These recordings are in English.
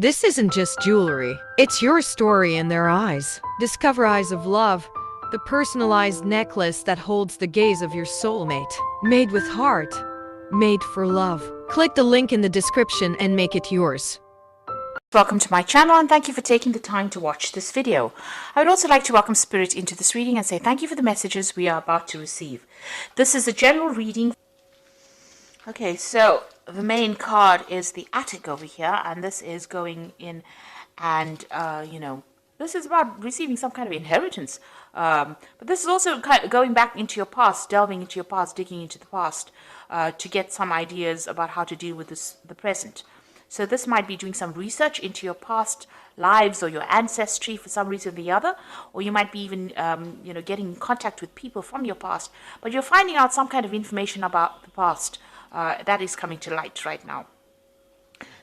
This isn't just jewelry, it's your story in their eyes. Discover Eyes of Love, the personalized necklace that holds the gaze of your soulmate. Made with heart, made for love. Click the link in the description and make it yours. Welcome to my channel and thank you for taking the time to watch this video. I would also like to welcome Spirit into this reading and say thank you for the messages we are about to receive. This is a general reading. Okay, so the main card is the attic over here, and this is going in and, this is about receiving some kind of inheritance. But this is also kind of going back into your past, delving into your past, digging into the past to get some ideas about how to deal with the present. So this might be doing some research into your past lives or your ancestry for some reason or the other, or you might be even, getting in contact with people from your past, but you're finding out some kind of information about the past that is coming to light right now.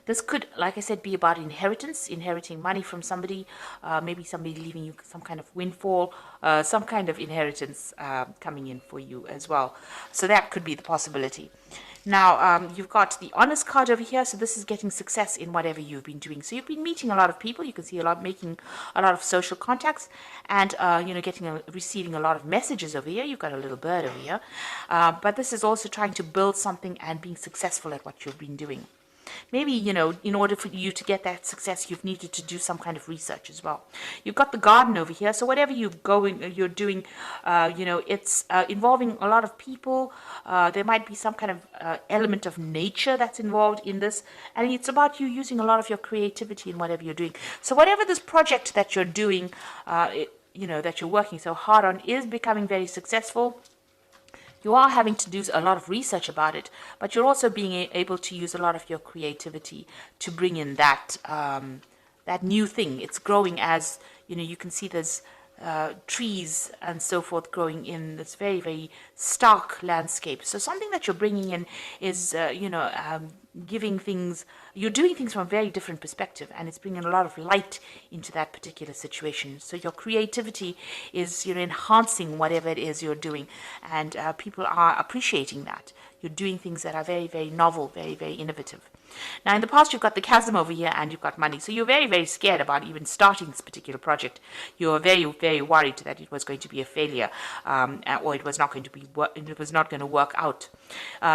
This could, like I said, be about inheritance, inheriting money from somebody, maybe somebody leaving you some kind of windfall, some kind of inheritance coming in for you as well. So that could be the possibility. Now, you've got the honest card over here, so this is getting success in whatever you've been doing. So you've been meeting a lot of people, you can see making a lot of social contacts, and, receiving a lot of messages over here. You've got a little bird over here. But this is also trying to build something and being successful at what you've been doing. Maybe, in order for you to get that success, you've needed to do some kind of research as well. You've got the garden over here. So whatever you're doing, it's involving a lot of people. There might be some kind of element of nature that's involved in this. And it's about you using a lot of your creativity in whatever you're doing. So whatever this project that you're doing, that you're working so hard on is becoming very successful. You are having to do a lot of research about it, but you're also being able to use a lot of your creativity to bring in that new thing. It's growing as, you can see there's trees and so forth growing in this very, very stark landscape. So something that you're bringing in is, giving things, you're doing things from a very different perspective, and it's bringing a lot of light into that particular situation. So your creativity is, enhancing whatever it is you're doing, and people are appreciating that. You're doing things that are very, very novel, very, very innovative. Now, in the past, you've got the chasm over here and you've got money. So you're very, very scared about even starting this particular project. You're very, very worried that it was going to be a failure, or it was not going to work out.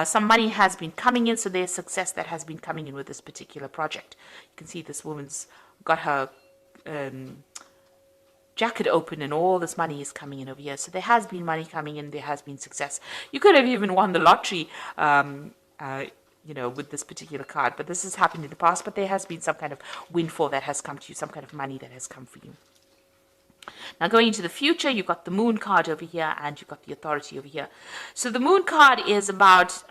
Some money has been coming in, so there's success that has been coming in with this particular project. You can see this woman's got her jacket open and all this money is coming in over here. So there has been money coming in, there has been success. You could have even won the lottery, with this particular card, but this has happened in the past, but there has been some kind of windfall that has come to you, some kind of money that has come for you. Now, going into the future, you've got the moon card over here and you've got the authority over here. So the moon card is about,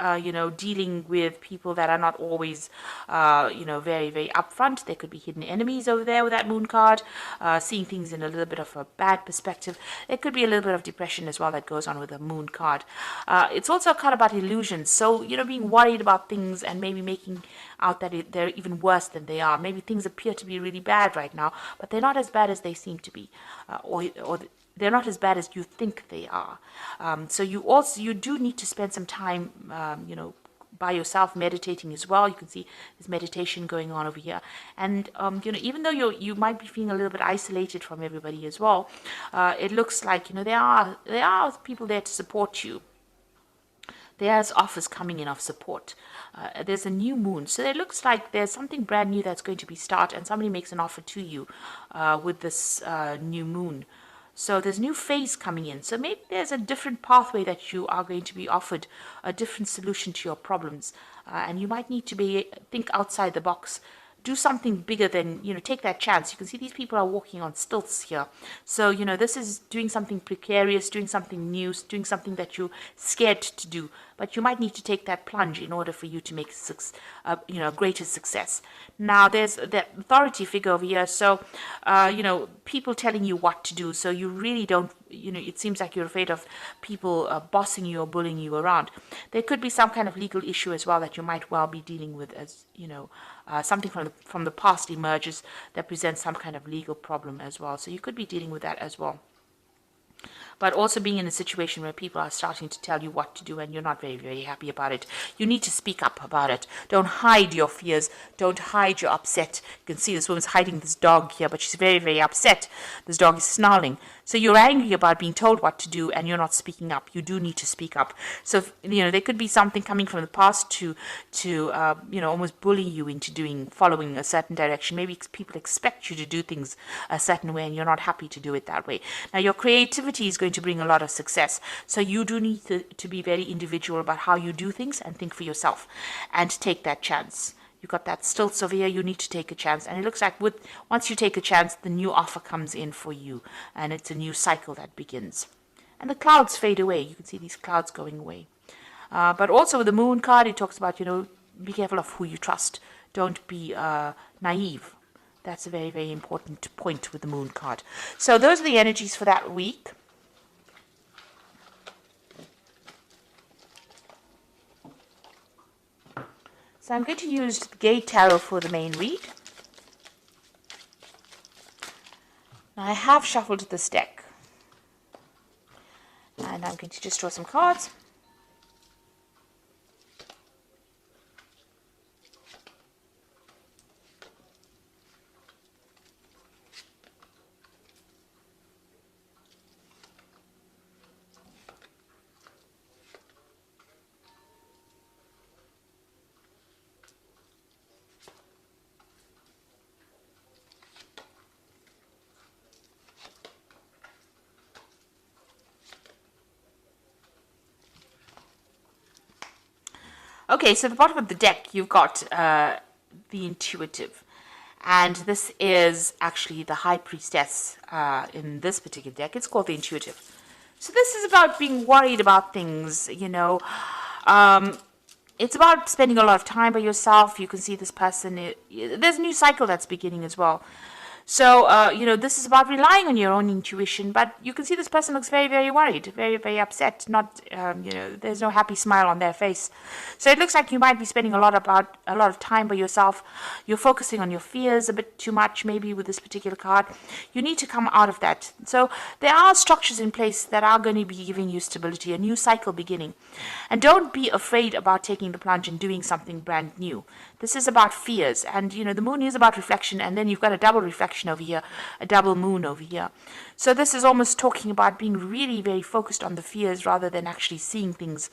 dealing with people that are not always, very, very upfront. There could be hidden enemies over there with that moon card, seeing things in a little bit of a bad perspective. There could be a little bit of depression as well that goes on with the moon card. It's also a card about illusions. So, being worried about things and maybe making out that they're even worse than they are. Maybe things appear to be really bad right now, but they're not as bad as they seem to be. Or they're not as bad as you think they are. So you do need to spend some time, by yourself meditating as well. You can see there's meditation going on over here. And, even though you might be feeling a little bit isolated from everybody as well, it looks like, there are people there to support you. There's offers coming in of support. There's a new moon. So it looks like there's something brand new that's going to be started, and somebody makes an offer to you with this new moon. So there's a new phase coming in. So maybe there's a different pathway that you are going to be offered, a different solution to your problems. And you might need to think outside the box. Do something bigger than, take that chance. You can see these people are walking on stilts here. So, this is doing something precarious, doing something new, doing something that you're scared to do. But you might need to take that plunge in order for you to make a greater success. Now, there's that authority figure over here. So, people telling you what to do. So you really don't, it seems like you're afraid of people bossing you or bullying you around. There could be some kind of legal issue as well that you might well be dealing with, as, something from the past emerges that presents some kind of legal problem as well. So you could be dealing with that as well. but also being in a situation where people are starting to tell you what to do and you're not very, very happy about it. You need to speak up about it. Don't hide your fears. Don't hide your upset. You can see this woman's hiding this dog here, but she's very, very upset. This dog is snarling. So you're angry about being told what to do and you're not speaking up. You do need to speak up. So, there could be something coming from the past to almost bully you into following a certain direction. Maybe people expect you to do things a certain way and you're not happy to do it that way. Now, your creativity is going to bring a lot of success. So you do need to be very individual about how you do things and think for yourself and take that chance. You got that stilts over here, you need to take a chance. And it looks like once you take a chance, the new offer comes in for you. And it's a new cycle that begins. And the clouds fade away. You can see these clouds going away. But also with the moon card, it talks about, be careful of who you trust. Don't be naive. That's a very, very important point with the moon card. So those are the energies for that week. So I'm going to use the Gate Tarot for the main read. Now I have shuffled this deck. And I'm going to just draw some cards. Okay, so at the bottom of the deck, you've got the Intuitive. And this is actually the High Priestess in this particular deck. It's called the Intuitive. So this is about being worried about things, it's about spending a lot of time by yourself. You can see this person, there's a new cycle that's beginning as well. So, this is about relying on your own intuition, but you can see this person looks very, very worried, very, very upset. Not, there's no happy smile on their face. So it looks like you might be spending a lot of time by yourself. You're focusing on your fears a bit too much, maybe with this particular card. You need to come out of that. So there are structures in place that are going to be giving you stability, a new cycle beginning. And don't be afraid about taking the plunge and doing something brand new. This is about fears, and the moon is about reflection, and then you've got a double reflection over here, a double moon over here. So this is almost talking about being really very focused on the fears rather than actually seeing things,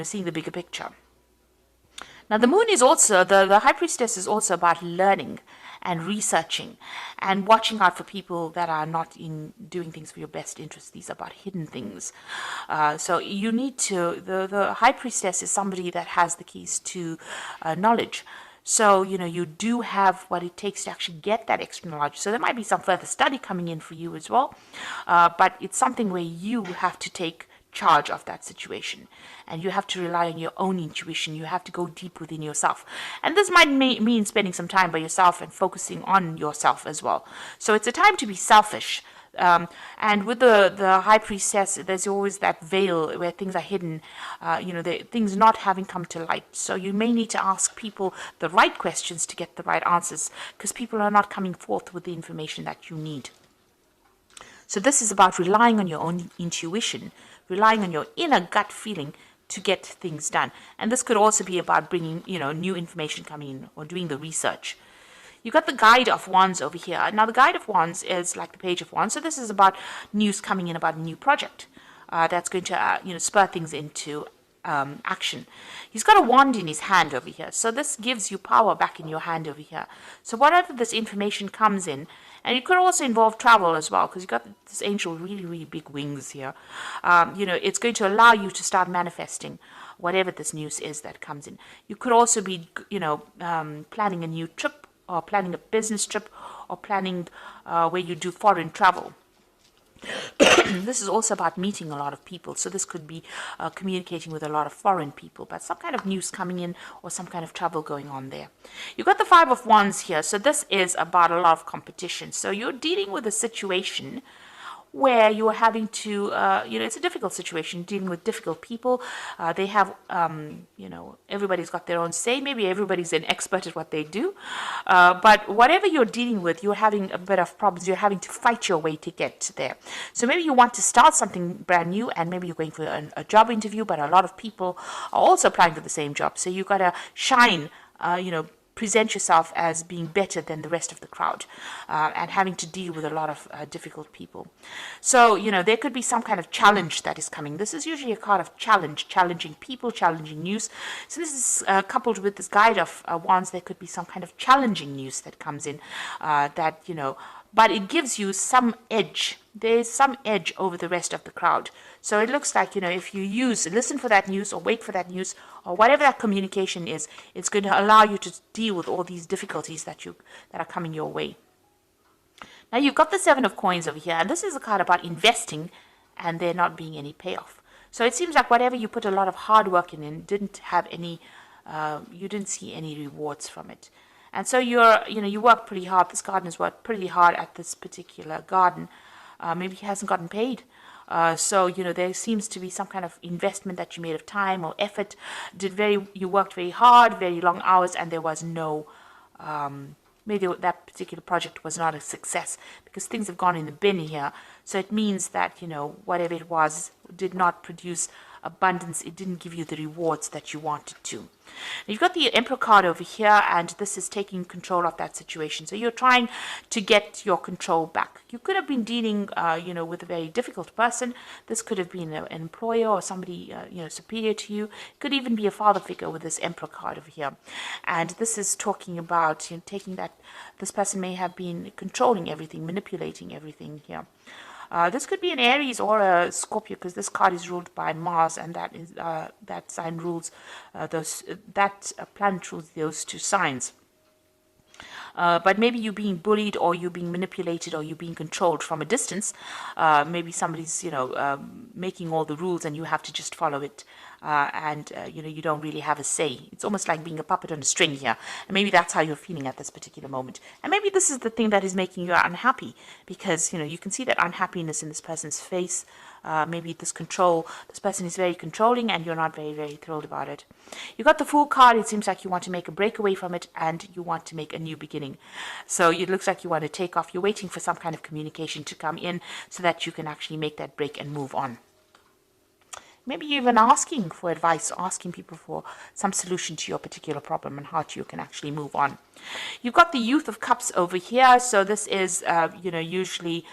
seeing the bigger picture. Now the moon is also, the High Priestess is also about learning and researching and watching out for people that are not in doing things for your best interest. These are about hidden things. So you need to, the High Priestess is somebody that has the keys to knowledge. So, you do have what it takes to actually get that extra knowledge. So there might be some further study coming in for you as well. But it's something where you have to take charge of that situation, and you have to rely on your own intuition. You have to go deep within yourself, and this might mean spending some time by yourself and focusing on yourself as well. So it's a time to be selfish, and with the High Priestess, there's always that veil where things are hidden, things not having come to light. So you may need to ask people the right questions to get the right answers, because people are not coming forth with the information that you need. So this is about relying on your own intuition, relying on your inner gut feeling to get things done. And this could also be about bringing, new information coming in or doing the research. You got the Guide of Wands over here. Now the Guide of Wands is like the Page of Wands. So this is about news coming in about a new project that's going to, spur things into action. He's got a wand in his hand over here. So this gives you power back in your hand over here. So whatever this information comes in, and it could also involve travel as well, because you've got this angel with really, really big wings here. It's going to allow you to start manifesting whatever this news is that comes in. You could also be, planning a new trip, or planning a business trip, or planning where you do foreign travel. This is also about meeting a lot of people. So this could be communicating with a lot of foreign people, but some kind of news coming in or some kind of travel going on there. You've got the Five of Wands here. So this is about a lot of competition. So you're dealing with a situation where you are having to, it's a difficult situation, dealing with difficult people. They have, everybody's got their own say. Maybe everybody's an expert at what they do. But whatever you're dealing with, you're having a bit of problems. You're having to fight your way to get there. So maybe you want to start something brand new, and maybe you're going for a job interview, but a lot of people are also applying for the same job. So you got to shine, present yourself as being better than the rest of the crowd, and having to deal with a lot of difficult people. So, there could be some kind of challenge that is coming. This is usually a card of challenge, challenging people, challenging news. So this is coupled with this guide of wands. There could be some kind of challenging news that comes in but it gives you some edge. There's some edge over the rest of the crowd. So it looks like, if you listen for that news or wait for that news or whatever that communication is, it's going to allow you to deal with all these difficulties that are coming your way. Now you've got the Seven of Coins over here, and this is a card about investing and there not being any payoff. So it seems like whatever you put a lot of hard work in didn't have any, you didn't see any rewards from it. And so you work pretty hard. This gardener's worked pretty hard at this particular garden. Maybe he hasn't gotten paid. So there seems to be some kind of investment that you made of time or effort. You worked very hard, very long hours, and there was no, maybe that particular project was not a success because things have gone in the bin here. So it means that, whatever it was did not produce abundance. It didn't give you the rewards that you wanted to. You've got the Emperor card over here, and this is taking control of that situation. So you're trying to get your control back. You could have been dealing, with a very difficult person. This could have been an employer or somebody, superior to you. It could even be a father figure with this Emperor card over here. And this is talking about, taking that this person may have been controlling everything, manipulating everything here. This could be an Aries or a Scorpio because this card is ruled by Mars, and that sign rules that planet rules those two signs. But maybe you're being bullied, or you're being manipulated, or you're being controlled from a distance. Maybe somebody's, making all the rules and you have to just follow it. You don't really have a say. It's almost like being a puppet on a string here. And maybe that's how you're feeling at this particular moment. And maybe this is the thing that is making you unhappy because, you can see that unhappiness in this person's face. Maybe this person is very controlling and you're not very, very thrilled about it. You got the Fool card. It seems like you want to make a breakaway from it and you want to make a new beginning. So it looks like you want to take off. You're waiting for some kind of communication to come in so that you can actually make that break and move on. Maybe you're even asking for advice, asking people for some solution to your particular problem and how you can actually move on. You've got the Youth of Cups over here. So this is, usually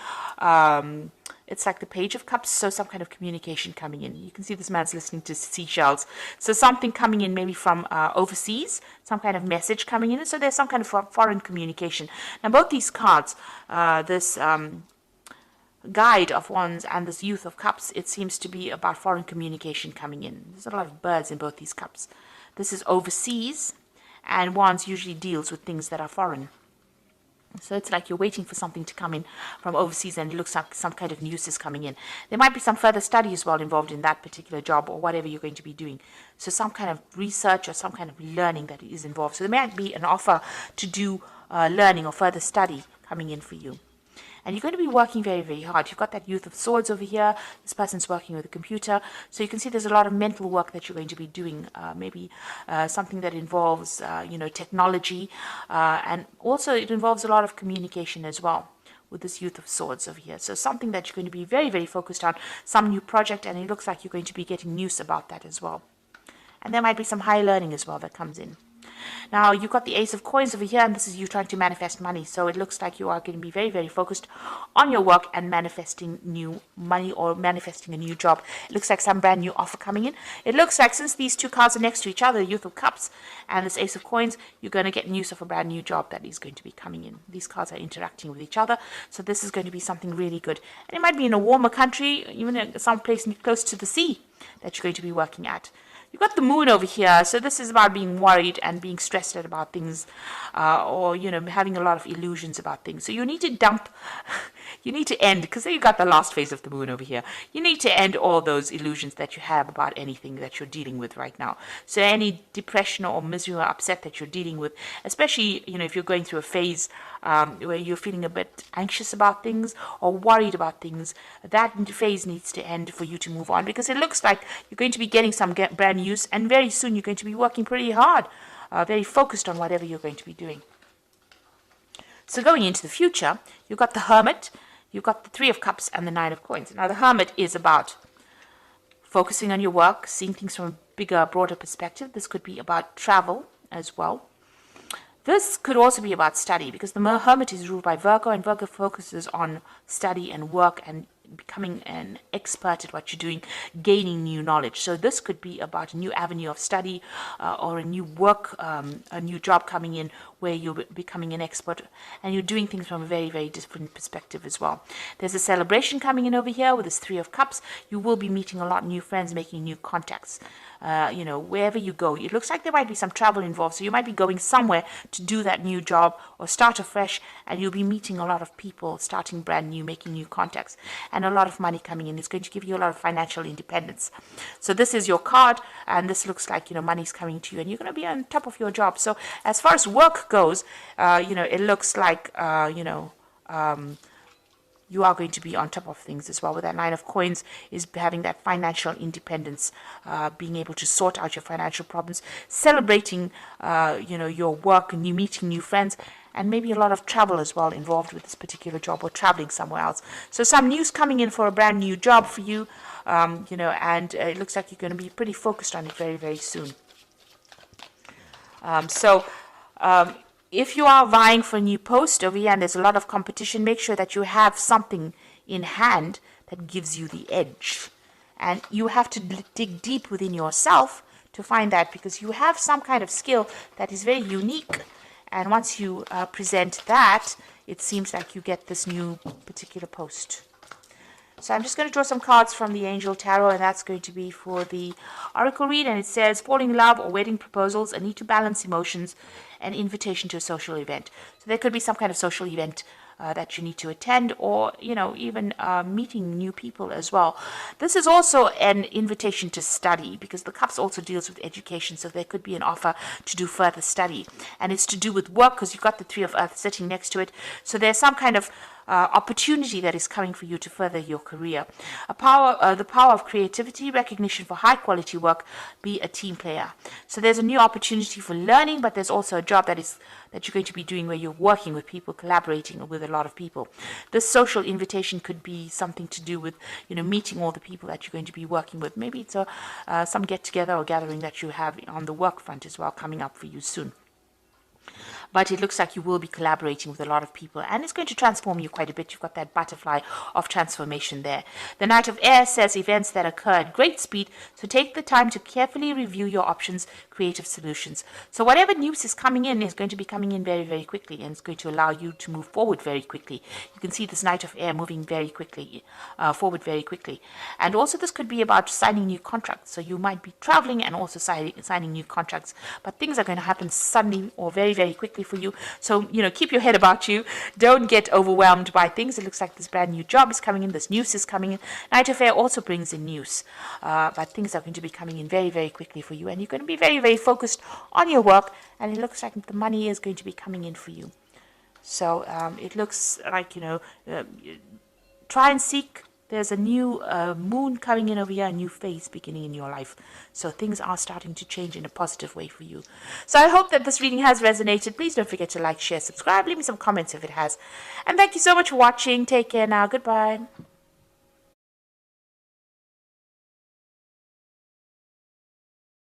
it's like the Page of Cups. So some kind of communication coming in. You can see this man's listening to seashells. So something coming in maybe from overseas, some kind of message coming in. So there's some kind of foreign communication. Now both these cards, this Guide of Wands and this Youth of Cups, it seems to be about foreign communication coming in. There's a lot of birds in both these cups. This is overseas, and Wands usually deals with things that are foreign. So it's like you're waiting for something to come in from overseas, and it looks like some kind of news is coming in. There might be some further study as well involved in that particular job or whatever you're going to be doing. So some kind of research or some kind of learning that is involved. So there might be an offer to do learning or further study coming in for you. And you're going to be working very, very hard. You've got that Youth of Swords over here. This person's working with a computer. So you can see there's a lot of mental work that you're going to be doing. Maybe something that involves, technology. And also it involves a lot of communication as well with this Youth of Swords over here. So something that you're going to be very, very focused on. Some new project. And it looks like you're going to be getting news about that as well. And there might be some high learning as well that comes in. Now, you've got the Ace of Coins over here, and this is you trying to manifest money. So it looks like you are going to be very, very focused on your work and manifesting new money or manifesting a new job. It looks like some brand new offer coming in. It looks like since these two cards are next to each other, the Youth of Cups and this Ace of Coins, you're going to get news of a brand new job that is going to be coming in. These cards are interacting with each other. So this is going to be something really good. And it might be in a warmer country, even in some place close to the sea that you're going to be working at. You've got the Moon over here, so this is about being worried and being stressed out about things, or having a lot of illusions about things. So you need to dump You need to end, because you got the last phase of the moon over here. You need to end all those illusions that you have about anything that you're dealing with right now. So any depression or misery or upset that you're dealing with, especially, if you're going through a phase where you're feeling a bit anxious about things or worried about things, that phase needs to end for you to move on, because it looks like you're going to be getting some brand news, and very soon you're going to be working pretty hard, very focused on whatever you're going to be doing. So going into the future, you've got the Hermit, you've got the Three of Cups, and the Nine of Coins. Now the Hermit is about focusing on your work, seeing things from a bigger, broader perspective. This could be about travel as well. This could also be about study, because the Hermit is ruled by Virgo, and Virgo focuses on study and work and becoming an expert at what you're doing, gaining new knowledge. So this could be about a new avenue of study or a new work, a new job coming in where you're becoming an expert and you're doing things from a very, very different perspective as well. There's a celebration coming in over here with this Three of Cups. You will be meeting a lot of new friends, making new contacts. Wherever you go, it looks like there might be some travel involved. So you might be going somewhere to do that new job or start afresh, and you'll be meeting a lot of people, starting brand new, making new contacts, and a lot of money coming in. It's going to give you a lot of financial independence. So this is your card, and this looks like, money's coming to you, and you're going to be on top of your job. So as far as work goes, it looks like, you are going to be on top of things as well. With that Nine of Coins is having that financial independence, being able to sort out your financial problems, celebrating, your work, and you meeting new friends, and maybe a lot of travel as well involved with this particular job, or traveling somewhere else. So some news coming in for a brand new job for you, and it looks like you're going to be pretty focused on it very, very soon. If you are vying for a new post over here and there's a lot of competition, make sure that you have something in hand that gives you the edge. And you have to dig deep within yourself to find that, because you have some kind of skill that is very unique. And once you present that, it seems like you get this new particular post. So I'm just going to draw some cards from the Angel Tarot, and that's going to be for the Oracle read. And it says, falling in love or wedding proposals, a need to balance emotions, an invitation to a social event. So there could be some kind of social event that you need to attend, or even meeting new people as well. This is also an invitation to study, because the Cups also deals with education, so there could be an offer to do further study, and it's to do with work, because you've got the Three of Earth sitting next to it. So there's some kind of opportunity that is coming for you to further your career. The power of creativity, recognition for high quality work, be a team player. So there's a new opportunity for learning, but there's also a job that you're going to be doing where you're working with people, collaborating with a lot of people. This social invitation could be something to do with meeting all the people that you're going to be working with. Maybe it's some get together or gathering that you have on the work front as well, coming up for you soon. But it looks like you will be collaborating with a lot of people, and it's going to transform you quite a bit. You've got that butterfly of transformation there. The Knight of Air says events that occur at great speed, so take the time to carefully review your options, creative solutions. So whatever news is coming in is going to be coming in very, very quickly, and it's going to allow you to move forward very quickly. You can see this Knight of Air moving very quickly, forward very quickly. And also this could be about signing new contracts. So you might be traveling and also signing new contracts, but things are going to happen suddenly or very, very quickly for you. So, keep your head about you. Don't get overwhelmed by things. It looks like this brand new job is coming in. This news is coming in. Knight of Air also brings in news. But things are going to be coming in very, very quickly for you. And you're going to be very, very focused on your work. And it looks like the money is going to be coming in for you. So, it looks like, try and seek. There's a new moon coming in over here, a new phase beginning in your life. So things are starting to change in a positive way for you. So I hope that this reading has resonated. Please don't forget to like, share, subscribe, leave me some comments if it has. And thank you so much for watching. Take care now. Goodbye.